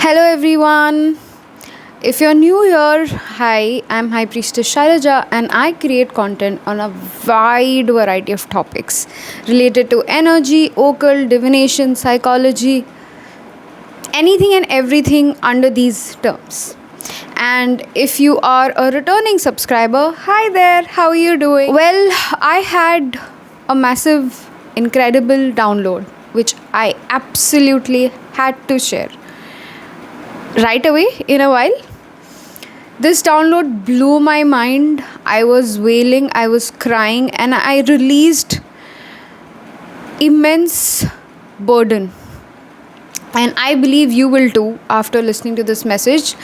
Hello everyone. If you're new here, hi, I'm High Priestess Shailaja and I create content on a wide variety of topics related to energy, occult, divination, psychology, anything and everything under these terms. And if you are a returning subscriber, hi there, how are you doing? Well, I had a massive, incredible download which I absolutely had to share right away in a while. This download blew my mind. I was wailing, I was crying, and I released immense burden. And I believe you will too after listening to this message,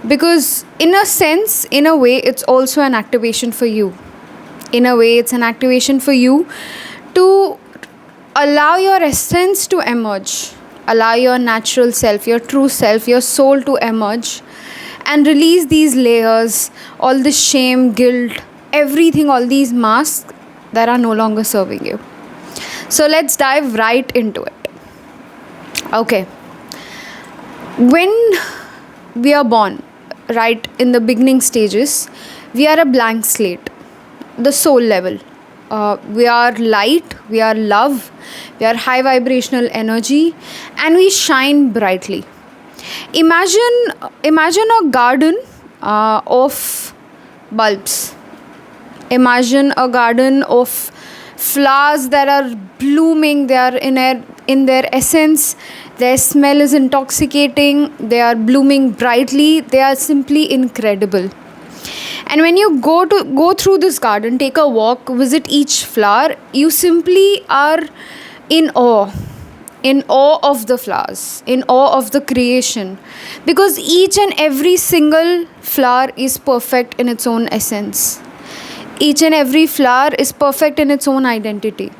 because in a sense, in a way, it's also an activation for you. In a way, it's an activation for you to allow your essence to emerge, allow your natural self, your true self, your soul to emerge and release these layers, all this shame, guilt, everything, all these masks that are no longer serving you. So let's dive right into it. Okay. When we are born, right in the beginning stages, we are a blank slate, the soul level. We are light, we are love, we are high vibrational energy, and we shine brightly. Imagine a garden of bulbs. Imagine a garden of flowers that are blooming. They are in their essence. Their smell is intoxicating. They are blooming brightly. They are simply incredible. And when you go through this garden, take a walk, visit each flower, you simply are in awe of the flowers, in awe of the creation, because each and every single flower is perfect in its own essence. Each and every flower is perfect in its own identity.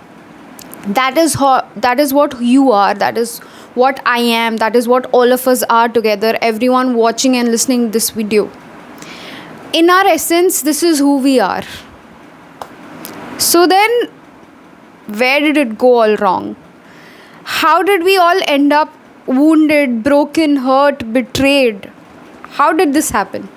That is what you are. That is what I am. That is what all of us are together. Everyone watching and listening this video. In our essence, this is who we are. So then, where did it go all wrong? How did we all end up wounded, broken, hurt, betrayed? How did this happen?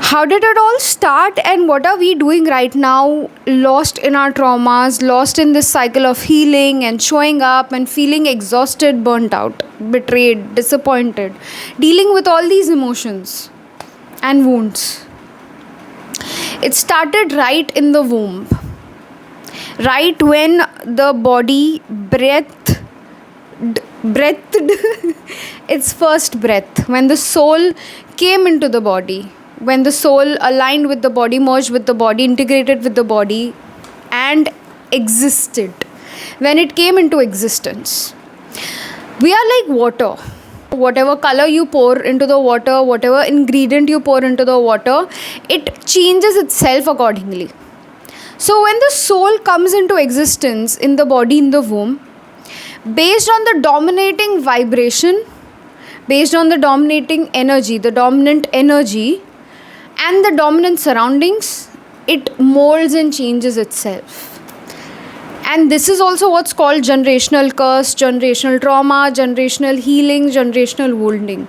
How did it all start, and what are we doing right now, lost in our traumas, lost in this cycle of healing and showing up and feeling exhausted, burnt out, betrayed, disappointed, dealing with all these emotions and wounds? It started right in the womb, right when the body breathed its first breath, when the soul came into the body, when the soul aligned with the body, merged with the body, integrated with the body and existed, when it came into existence. We are like water. Whatever color you pour into the water, whatever ingredient you pour into the water, it changes itself accordingly. So when the soul comes into existence in the body, in the womb, based on the dominating vibration, based on the dominating energy, the dominant energy and the dominant surroundings, it molds and changes itself. And this is also what's called generational curse, generational trauma, generational healing, generational wounding.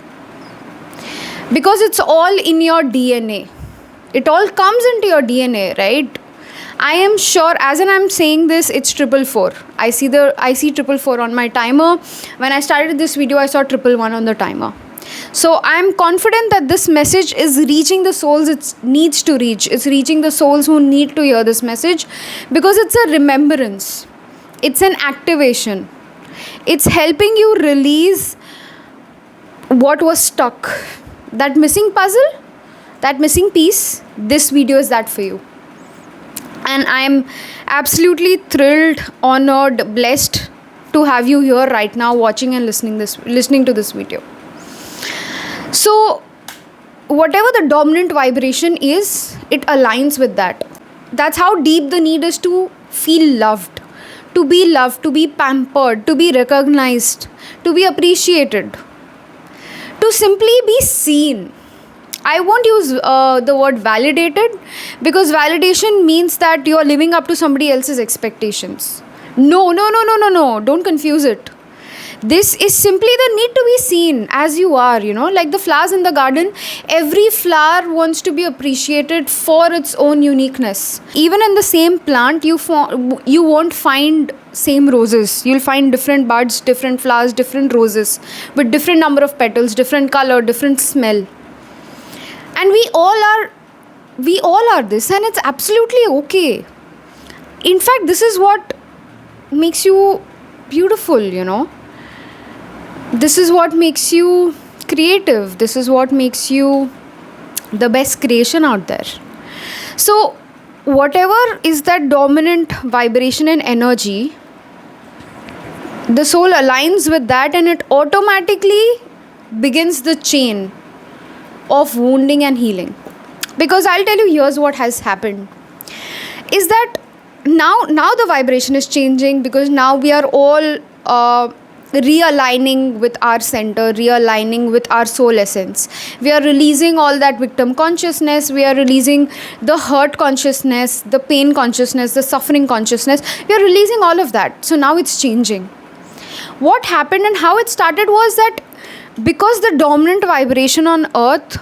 Because it's all in your DNA. It all comes into your DNA, right? I am sure, as in I'm saying this, it's 444. I see 444 on my timer. When I started this video, I saw 111 on the timer. So I'm confident that this message is reaching the souls it needs to reach. It's reaching the souls who need to hear this message, because it's a remembrance. It's an activation. It's helping you release what was stuck. That missing puzzle, that missing piece, this video is that for you. And I am absolutely thrilled, honored, blessed to have you here right now watching and listening to this video. So whatever the dominant vibration is, it aligns with that. That's how deep the need is to feel loved, to be pampered, to be recognized, to be appreciated, to simply be seen. I won't use the word validated, because validation means that you are living up to somebody else's expectations. No. Don't confuse it. This is simply the need to be seen as you are, like the flowers in the garden. Every flower wants to be appreciated for its own uniqueness. Even in the same plant, you won't find same roses. You'll find different buds, different flowers, different roses with different number of petals, different color, different smell. And we all are this, and it's absolutely okay. In fact, this is what makes you beautiful. This is what makes you creative. This is what makes you the best creation out there. So, whatever is that dominant vibration and energy, the soul aligns with that, and it automatically begins the chain of wounding and healing. Because I'll tell you, here's what has happened is that now the vibration is changing, because now we are all realigning with our center, realigning with our soul essence. We are releasing all that victim consciousness, we are releasing the hurt consciousness, the pain consciousness, the suffering consciousness. We are releasing all of that. So now it's changing. What happened and how it started was that because the dominant vibration on earth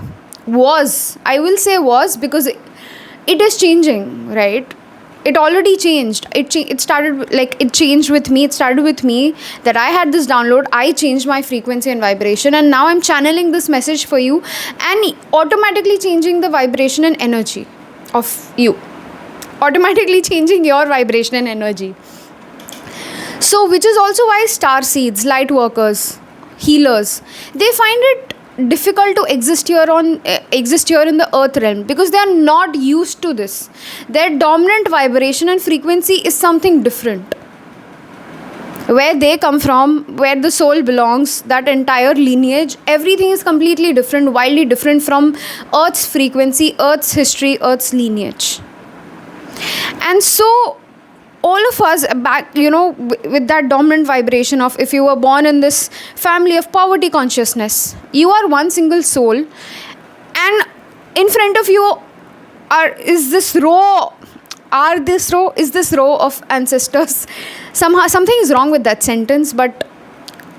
was because it is changing, right? It already changed. It started, like, it changed with me. It started with me that I had this download. I changed my frequency and vibration, and now I'm channeling this message for you and automatically changing the vibration and energy of you, automatically changing your vibration and energy. So, which is also why star seeds, light workers, healers, they find it difficult to exist here in the earth realm, because they are not used to this. Their dominant vibration and frequency is something different. Where they come from, where the soul belongs, that entire lineage, everything is completely different, wildly different from earth's frequency, earth's history, earth's lineage. And so all of us back, with that dominant vibration of, if you were born in this family of poverty consciousness, you are one single soul, and in front of you is this row of ancestors. Somehow something is wrong with that sentence, but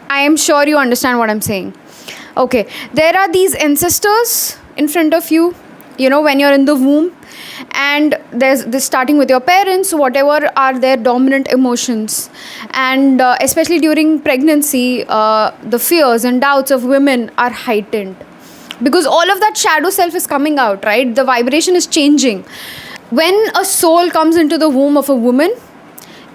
I am sure you understand what I'm saying. Okay, there are these ancestors in front of you, when you're in the womb. And there's this, starting with your parents, whatever are their dominant emotions, and especially during pregnancy, the fears and doubts of women are heightened, because all of that shadow self is coming out, right? The vibration is changing. When a soul comes into the womb of a woman,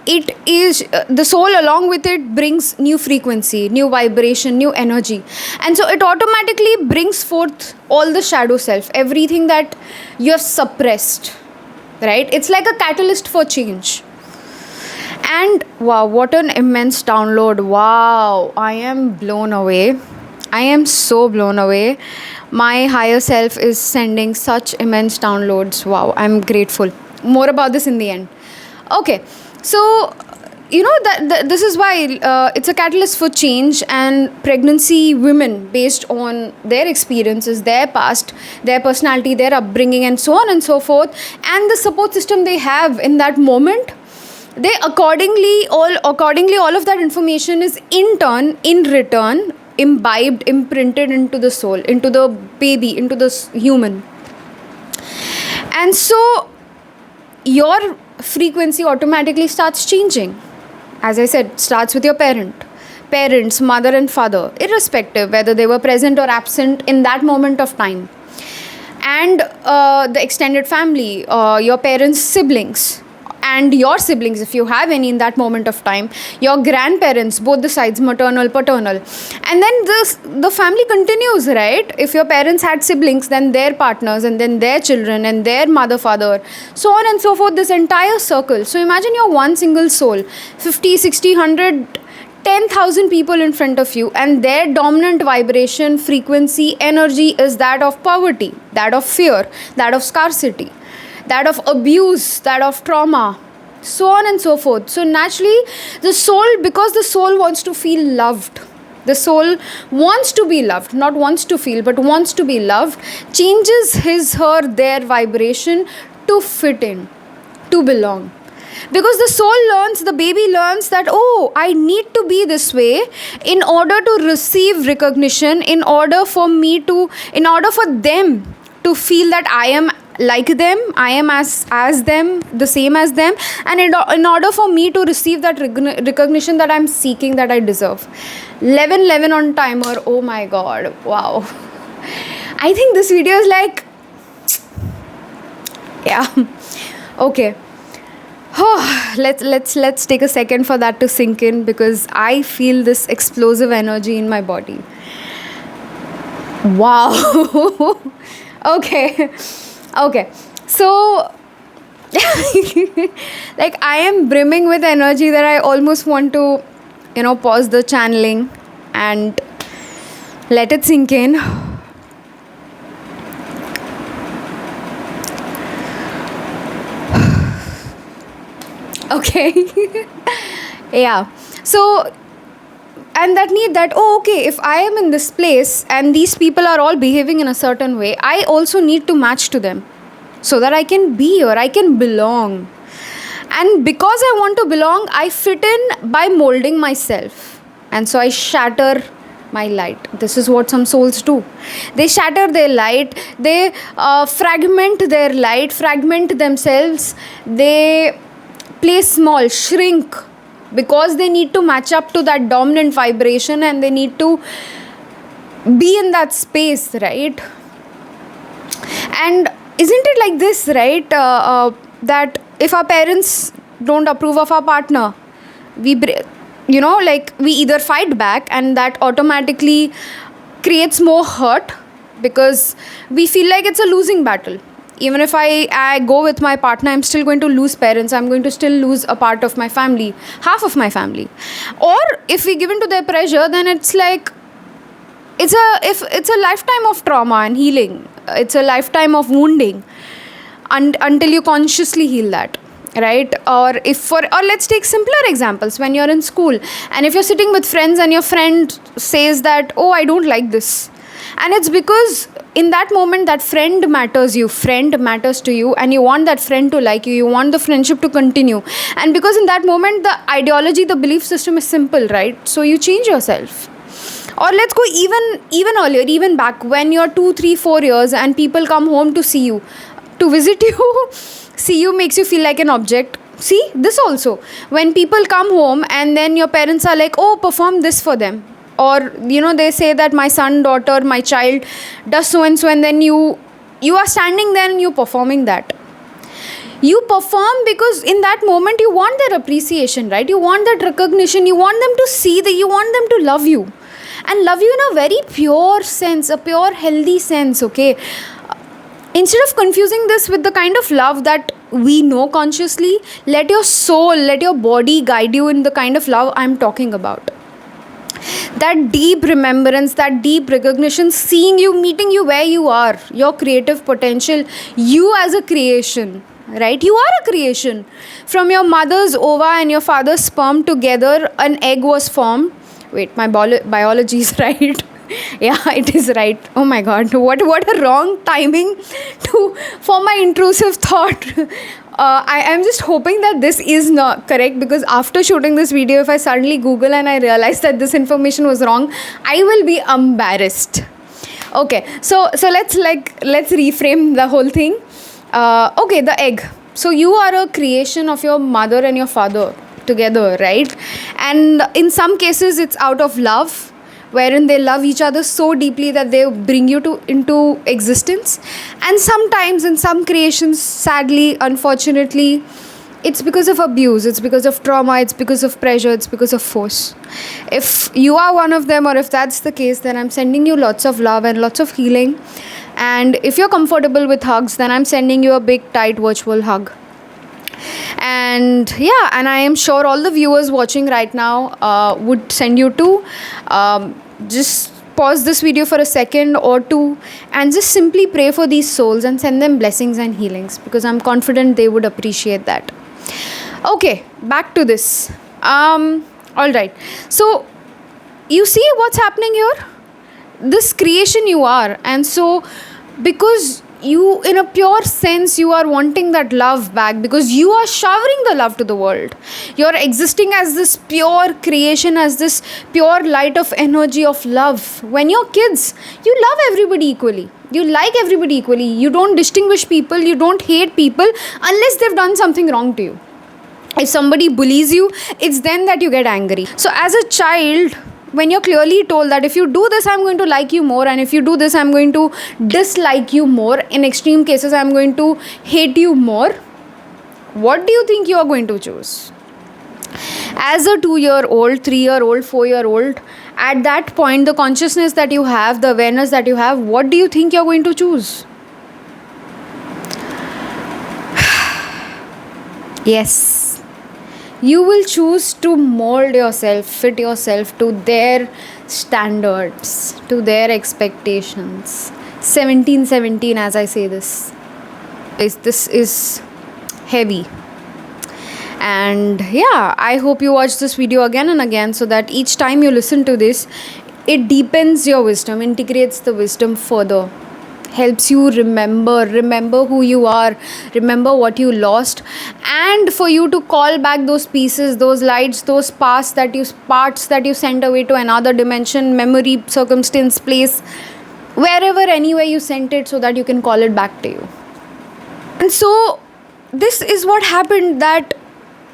it is the soul along with it brings new frequency, new vibration, new energy, and so it automatically brings forth all the shadow self, everything that you have suppressed, right? It's like a catalyst for change. And wow, what an immense download. Wow, I am blown away. I am so blown away. My higher self is sending such immense downloads. Wow, I'm grateful. More about this in the end. Okay. So, that this is why it's a catalyst for change, and pregnancy women, based on their experiences, their past, their personality, their upbringing, and so on and so forth, and the support system they have in that moment, they accordingly all of that information is in return imbibed, imprinted into the soul, into the baby, into the human. And so your frequency automatically starts changing. As I said, starts with your parents, mother and father, irrespective whether they were present or absent in that moment of time. And the extended family, your parents' siblings, and your siblings, if you have any in that moment of time, your grandparents, both the sides, maternal, paternal. And then the family continues, right? If your parents had siblings, then their partners, and then their children, and their mother, father, so on and so forth, this entire circle. So imagine you're one single soul, 50, 60, 100, 10,000 people in front of you, and their dominant vibration, frequency, energy is that of poverty, that of fear, that of scarcity, that of abuse, that of trauma, so on and so forth. So naturally, the soul, because the soul wants to feel loved, the soul wants to be loved, not wants to feel, but wants to be loved, changes their vibration to fit in, to belong. Because the soul learns, the baby learns that, oh, I need to be this way in order to receive recognition, in order for them to feel that I am like them, I am as them, the same as them, and in order for me to receive that recognition that I'm seeking, that I deserve. 11 on timer. Oh my god, wow. I think this video is like, yeah. Okay. Let's take a second for that to sink in, because I feel this explosive energy in my body. Wow. Okay. So like, I am brimming with energy that I almost want to, pause the channeling and let it sink in. Okay. Yeah. So, and that need that, oh, okay, if I am in this place and these people are all behaving in a certain way, I also need to match to them so that I can be here, I can belong. And because I want to belong, I fit in by molding myself. And so I shatter my light. This is what some souls do. They shatter their light, they fragment their light, fragment themselves, they play small, shrink, because they need to match up to that dominant vibration and they need to be in that space, right? And isn't it like this, right? That if our parents don't approve of our partner, we either fight back, and that automatically creates more hurt, because we feel like it's a losing battle. Even if I go with my partner, I'm still going to lose parents, I'm going to still lose a part of my family, half of my family. Or if we give in to their pressure, then it's like, it's a lifetime of trauma and healing. It's a lifetime of wounding until you consciously heal that, right? Or let's take simpler examples. When you're in school and if you're sitting with friends and your friend says that, oh, I don't like this, and it's because in that moment that friend matters to you, and you want that friend to like you, you want the friendship to continue, and because in that moment the ideology, the belief system is simple, right? So you change yourself. Or let's go even earlier, even back when you're 2, 3, 4 years and people come home to see you, to visit you. See you makes you feel like an object. See this also, when people come home and then your parents are like, oh, perform this for them, or they say that my son, daughter, my child does so and so, and then you are standing there and you performing that. You perform because in that moment you want their appreciation, right? You want that recognition, you want them to see that, you want them to love you, and love you in a very pure sense, a pure healthy sense. Okay, instead of confusing this with the kind of love that we know consciously, let your soul, let your body guide you in the kind of love I'm talking about. That deep remembrance, that deep recognition, seeing you, meeting you where you are, your creative potential, you as a creation, right? You are a creation. From your mother's ova and your father's sperm together, an egg was formed. Wait, my biology is right. Yeah, it is right. Oh my god, what a wrong timing for my intrusive thought. I am just hoping that this is not correct, because after shooting this video, if I suddenly Google and I realize that this information was wrong, I will be embarrassed. Okay, so let's reframe the whole thing. Okay, the egg. So you are a creation of your mother and your father together, right? And in some cases it's out of love, wherein they love each other so deeply that they bring you into existence. And sometimes in some creations, sadly, unfortunately, it's because of abuse, it's because of trauma, it's because of pressure, it's because of force. If you are one of them, or if that's the case, then I'm sending you lots of love and lots of healing. And if you're comfortable with hugs, then I'm sending you a big tight virtual hug. And yeah, and I am sure all the viewers watching right now would send you to just pause this video for a second or two and just simply pray for these souls and send them blessings and healings, because I'm confident they would appreciate that. Okay, back to this. All right, so you see what's happening here? This creation you are, and so because you, in a pure sense, you are wanting that love back, because you are showering the love to the world. You're existing as this pure creation, as this pure light of energy of love. When you're kids, you love everybody equally, you like everybody equally, you don't distinguish people, you don't hate people unless they've done something wrong to you. If somebody bullies you, it's then that you get angry. So as a child, when you're clearly told that if you do this, I'm going to like you more, and if you do this, I'm going to dislike you more, in extreme cases, I'm going to hate you more, what do you think you are going to choose? As a 2-year-old, 3-year-old, 4-year-old, at that point, the consciousness that you have, the awareness that you have, what do you think you're going to choose? Yes. You will choose to mold yourself, fit yourself to their standards, to their expectations. 1717, as I say this. This is heavy. And yeah, I hope you watch this video again and again, so that each time you listen to this, it deepens your wisdom, integrates the wisdom further, helps you remember who you are, remember what you lost, and for you to call back those pieces, those lights, those parts that you sent away to another dimension, memory, circumstance, place, wherever, anywhere you sent it, so that you can call it back to you. And so this is what happened, that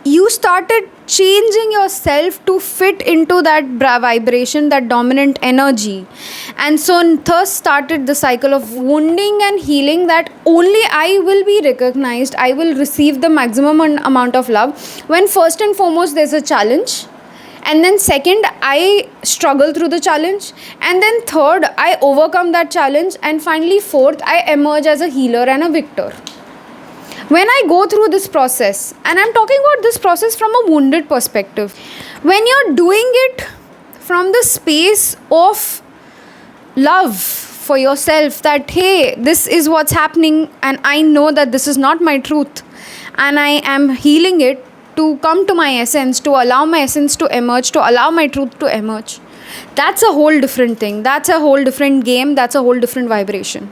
you started changing yourself to fit into that vibration, that dominant energy. And so thus started the cycle of wounding and healing, that only I will be recognized, I will receive the maximum amount of love when first and foremost there's a challenge, and then second, I struggle through the challenge, and then third, I overcome that challenge, and finally fourth, I emerge as a healer and a victor. When I go through this process, and I'm talking about this process from a wounded perspective, when you're doing it from the space of love for yourself, that hey, this is what's happening, and I know that this is not my truth, and I am healing it to come to my essence, to allow my essence to emerge, to allow my truth to emerge. That's a whole different thing. That's a whole different game. That's a whole different vibration.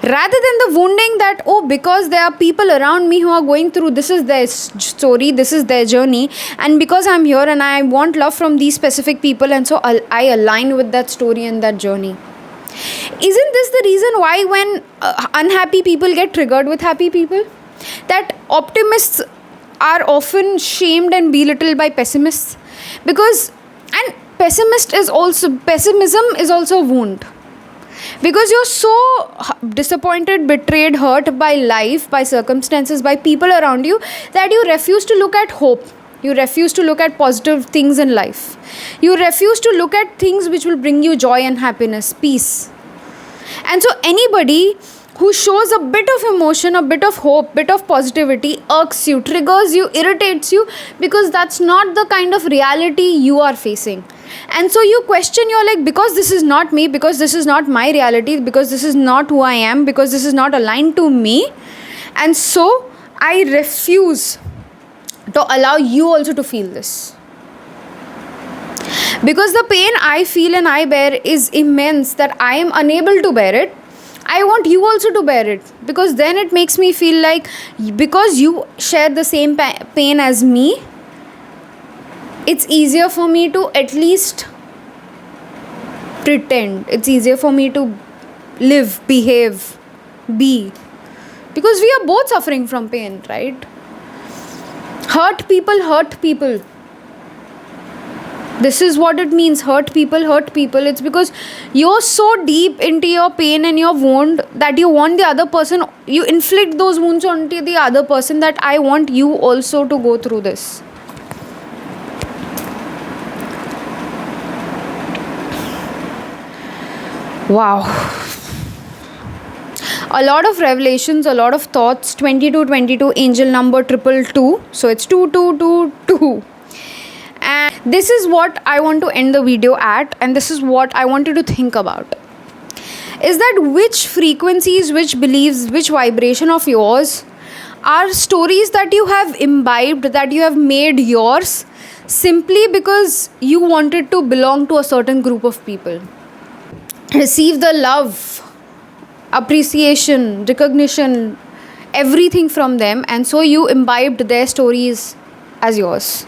Rather than the wounding that, oh, because there are people around me who are going through, this is their story, this is their journey, and because I'm here and I want love from these specific people, and so I align with that story and that journey. Isn't this the reason why when unhappy people get triggered with happy people? That optimists are often shamed and belittled by pessimists, because, and pessimism is also a wound. Because you're so disappointed, betrayed, hurt by life, by circumstances, by people around you, that you refuse to look at hope. You refuse to look at positive things in life. You refuse to look at things which will bring you joy and happiness, peace. And so anybody who shows a bit of emotion, a bit of hope, bit of positivity, irks you, triggers you, irritates you, because that's not the kind of reality you are facing. And so you question, you're like, because this is not me, because this is not my reality, because this is not who I am, because this is not aligned to me, and so I refuse to allow you also to feel this. Because the pain I feel and I bear is immense, that I am unable to bear it. I want you also to bear it, because then it makes me feel like, because you share the same pain as me, it's easier for me to at least pretend. It's easier for me to live, behave, be. Because we are both suffering from pain, right? Hurt people hurt people. This is what it means, hurt people hurt people. It's because you're so deep into your pain and your wound that you want the other person, you inflict those wounds onto the other person, that I want you also to go through this. Wow. A lot of revelations, a lot of thoughts. 2222, angel number 222. So it's 2222. And this is what I want to end the video at, and this is what I want you to think about. Is that which frequencies, which beliefs, which vibration of yours are stories that you have imbibed, that you have made yours, simply because you wanted to belong to a certain group of people. Receive the love appreciation, recognition, everything from them, and so you imbibed their stories as yours.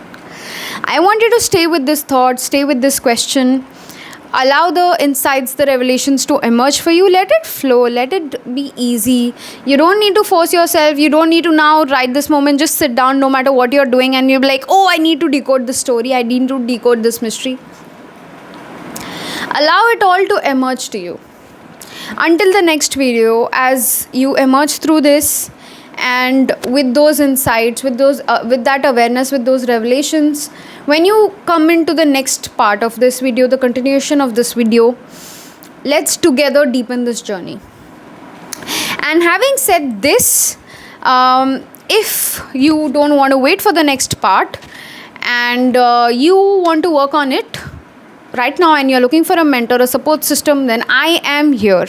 I want you to stay with this thought, stay with this question. Allow the insights, the revelations to emerge for you. Let it flow, let it be easy. You don't need to force yourself. You don't need to now, right this moment, just sit down no matter what you're doing and you're like, oh, I need to decode this story, I need to decode this mystery. Allow it all to emerge to you. Until the next video, as you emerge through this and with those insights, with that awareness, with those revelations, when you come into the next part of this video, the continuation of this video, let's together deepen this journey. And having said this, if you don't want to wait for the next part and you want to work on it right now and you're looking for a mentor, a support system, then I am here.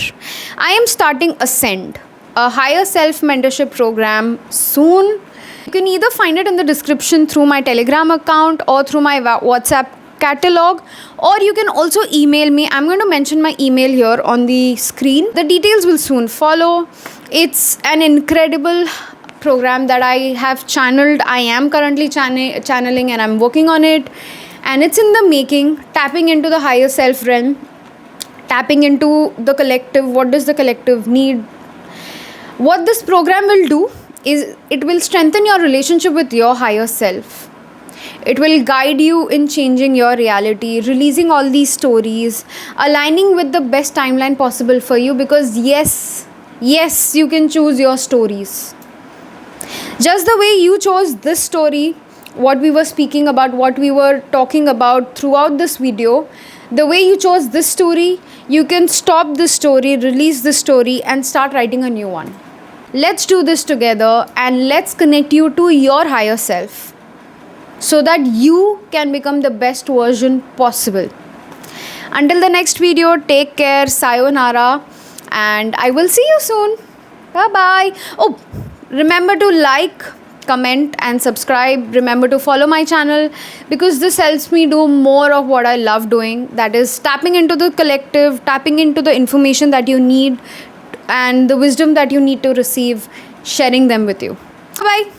I am starting Ascend, a higher self mentorship program soon. You can either find it in the description through my Telegram account or through my WhatsApp catalog, or you can also email me. I'm going to mention my email here on the screen. The details will soon follow. It's an incredible program that I have channeled. I am currently channeling and I'm working on it. And it's in the making, tapping into the higher self realm, tapping into the collective. What does the collective need? What this program will do is it will strengthen your relationship with your higher self. It will guide you in changing your reality, releasing all these stories, aligning with the best timeline possible for you, because yes, you can choose your stories. Just the way you chose this story, what we were speaking about, what we were talking about throughout this video, the way you chose this story, you can stop this story, release this story and start writing a new one. Let's do this together and let's connect you to your higher self so that you can become the best version possible. Until the next video, take care, sayonara, and I will see you soon. Bye-bye. Oh, remember to like, comment and subscribe. Remember to follow my channel, because this helps me do more of what I love doing, that is tapping into the collective, tapping into the information that you need and the wisdom that you need to receive, sharing them with you. Bye.